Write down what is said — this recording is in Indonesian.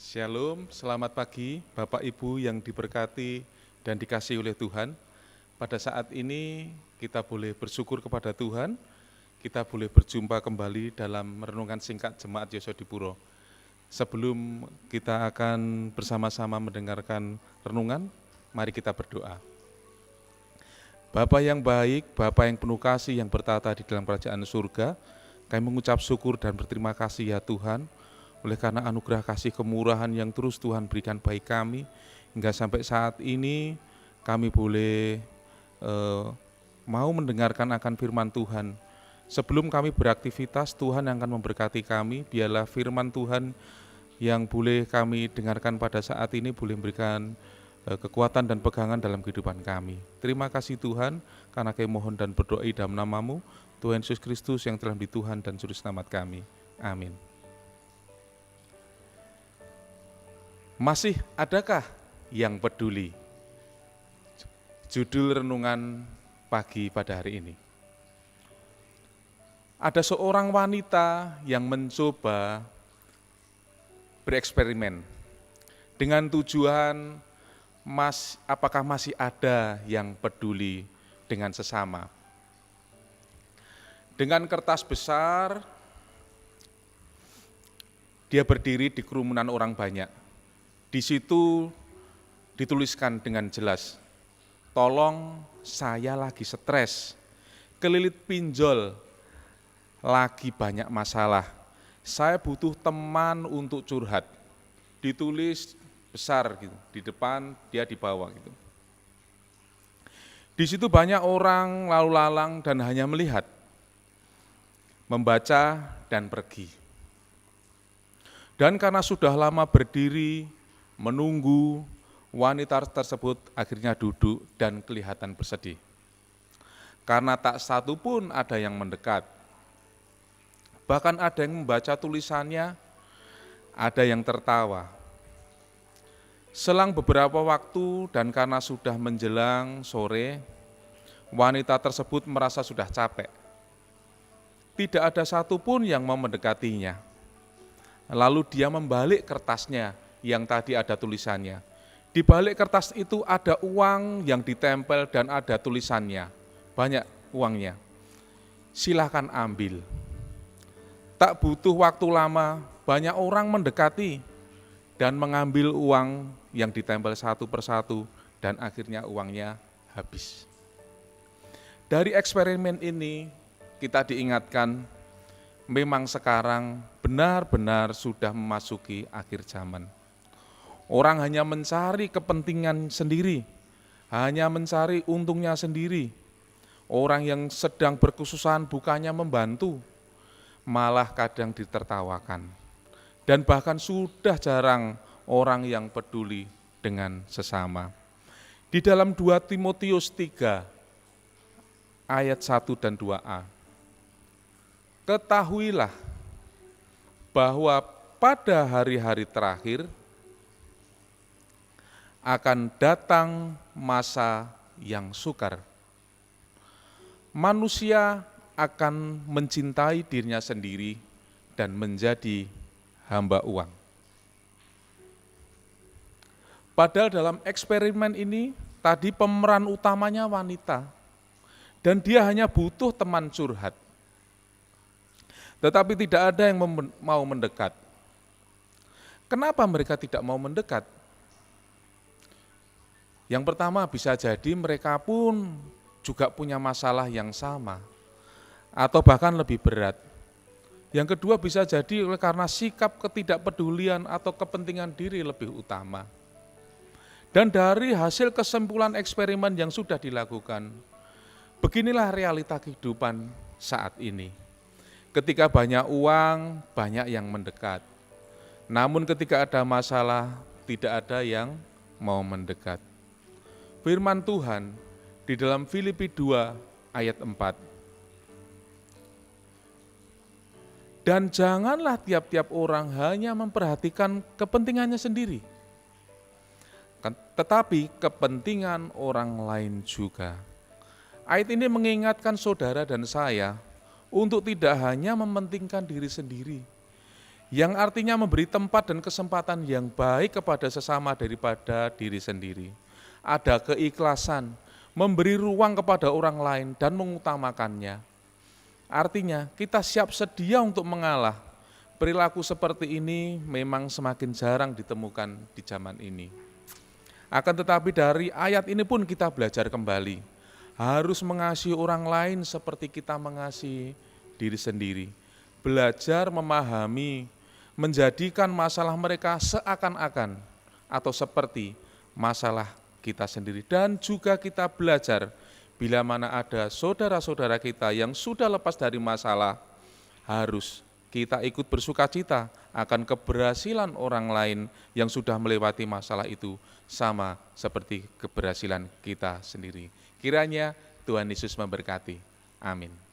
Shalom, selamat pagi Bapak Ibu yang diberkati dan dikasihi oleh Tuhan. Pada saat ini kita boleh bersyukur kepada Tuhan, kita boleh berjumpa kembali dalam renungan singkat Jemaat Yosodipuro. Sebelum kita akan bersama-sama mendengarkan renungan, mari kita berdoa. Bapa yang baik, Bapa yang penuh kasih yang bertata di dalam kerajaan surga, kami mengucap syukur dan berterima kasih ya Tuhan, oleh karena anugerah kasih kemurahan yang terus Tuhan berikan bagi kami, hingga sampai saat ini kami boleh mau mendengarkan akan firman Tuhan. Sebelum kami beraktivitas, Tuhan yang akan memberkati kami, biarlah firman Tuhan yang boleh kami dengarkan pada saat ini boleh memberikan kekuatan dan pegangan dalam kehidupan kami. Terima kasih Tuhan, karena kami mohon dan berdoa dalam nama-Mu, Tuhan Yesus Kristus yang telah menjadi Tuhan dan Juru Selamat kami. Amin. Masih adakah yang peduli? Judul renungan pagi pada hari ini. Ada seorang wanita yang mencoba bereksperimen dengan tujuan apakah masih ada yang peduli dengan sesama. Dengan kertas besar, dia berdiri di kerumunan orang banyak. Di situ dituliskan dengan jelas, tolong saya lagi stres, kelilit pinjol, lagi banyak masalah, saya butuh teman untuk curhat. Ditulis besar gitu, di depan, dia di bawah gitu. Di situ banyak orang lalu lalang dan hanya melihat, membaca dan pergi. Dan karena sudah lama berdiri, menunggu, wanita tersebut akhirnya duduk dan kelihatan bersedih. Karena tak satu pun ada yang mendekat. Bahkan ada yang membaca tulisannya, ada yang tertawa. Selang beberapa waktu dan karena sudah menjelang sore, wanita tersebut merasa sudah capek. Tidak ada satupun yang mau mendekatinya. Lalu dia membalik kertasnya yang tadi ada tulisannya. Di balik kertas itu ada uang yang ditempel dan ada tulisannya. Banyak uangnya. Silakan ambil. Tak butuh waktu lama, banyak orang mendekati dan mengambil uang yang ditempel satu persatu dan akhirnya uangnya habis. Dari eksperimen ini kita diingatkan memang sekarang benar-benar sudah memasuki akhir zaman. Orang hanya mencari kepentingan sendiri, hanya mencari untungnya sendiri. Orang yang sedang berkesusahan bukannya membantu, malah kadang ditertawakan. Dan bahkan sudah jarang orang yang peduli dengan sesama. Di dalam 2 Timotius 3 ayat 1 dan 2a, ketahuilah bahwa pada hari-hari terakhir akan datang masa yang sukar. Manusia akan mencintai dirinya sendiri dan menjadi hamba uang. Padahal dalam eksperimen ini, tadi pemeran utamanya wanita, dan dia hanya butuh teman curhat. Tetapi tidak ada yang mau mendekat. Kenapa mereka tidak mau mendekat? Yang pertama bisa jadi mereka pun juga punya masalah yang sama, atau bahkan lebih berat. Yang kedua bisa jadi karena sikap ketidakpedulian atau kepentingan diri lebih utama. Dan dari hasil kesimpulan eksperimen yang sudah dilakukan, beginilah realita kehidupan saat ini. Ketika banyak uang, banyak yang mendekat. Namun ketika ada masalah, tidak ada yang mau mendekat. Firman Tuhan di dalam Filipi 2 ayat 4. Dan janganlah tiap-tiap orang hanya memperhatikan kepentingannya sendiri, tetapi kepentingan orang lain juga. Ayat ini mengingatkan saudara dan saya untuk tidak hanya mementingkan diri sendiri. yang artinya memberi tempat dan kesempatan yang baik kepada sesama daripada diri sendiri. Ada keikhlasan, memberi ruang kepada orang lain dan mengutamakannya. Artinya kita siap sedia untuk mengalah. Perilaku seperti ini memang semakin jarang ditemukan di zaman ini. Akan tetapi dari ayat ini pun kita belajar kembali, harus mengasihi orang lain seperti kita mengasihi diri sendiri. Belajar memahami, menjadikan masalah mereka seakan-akan atau seperti masalah kita sendiri. Dan juga kita belajar bila mana ada saudara-saudara kita yang sudah lepas dari masalah, harus kita ikut bersukacita akan keberhasilan orang lain yang sudah melewati masalah itu, sama seperti keberhasilan kita sendiri. Kiranya Tuhan Yesus memberkati. Amin.